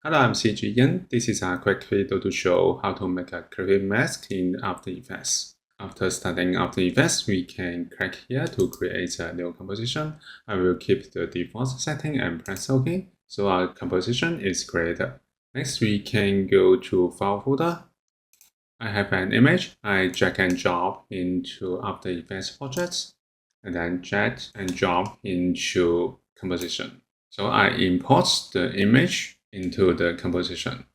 Hello, I'm CG Ian. This is a quick video to show how to make a creepy mask in After Effects. After starting After Effects, we can click here to create a new composition. I will keep the default setting and press OK. So our composition is created. Next, we can go to File folder. I have an image. I drag and drop into After Effects projects, and then drag and drop into composition. So I import the image into the composition.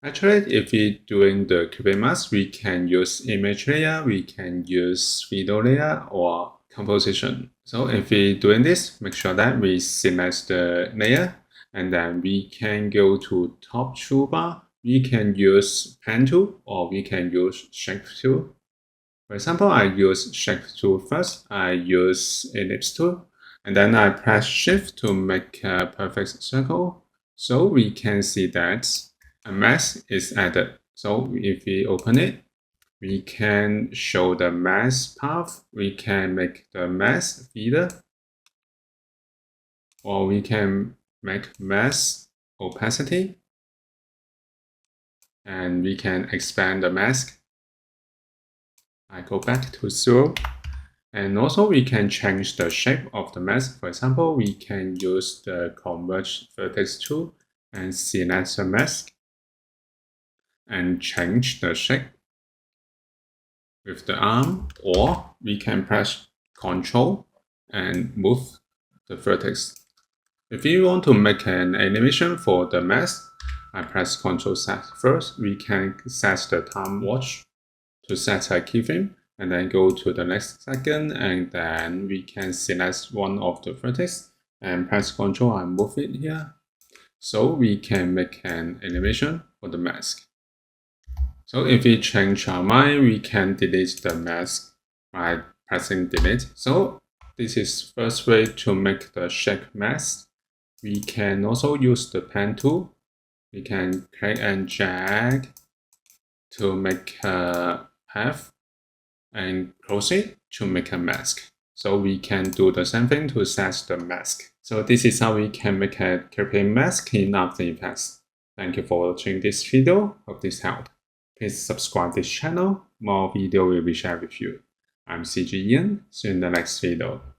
Actually, if we're doing the creepy mask, we can use image layer, we can use video layer, or composition. So if we're doing this, make sure that we select the layer, and then we can go to top toolbar. We can use pen tool, or we can use shape tool. For example, I use shape tool first. I use ellipse tool, and then I press shift to make a perfect circle. So we can see that a mask is added. So if we open it, we can show the mask path. We can make the mask feeder, or we can make mask opacity, and we can expand the mask. I go back to 0. And also we can change the shape of the mask. For example, we can use the Converge Vertex tool and select the mask and change the shape with the arm, or we can press Ctrl and move the vertex. If you want to make an animation for the mask, I press Ctrl set first. We can set the time watch to set a keyframe, and then go to the next second, and then we can select one of the vertex and press Ctrl and move it here. So we can make an animation for the mask. So if we change our mind, we can delete the mask by pressing delete. So this is first way to make the shape mask. We can also use the pen tool. We can click and drag to make a path and close it to make a mask. So we can do the same thing to set the mask. So this is how we can make a creepy mask in After Effects. Thank you for watching this video. Hope this helped. Please subscribe this channel. More video will be shared with you. I'm CG Ian. See you in the next video.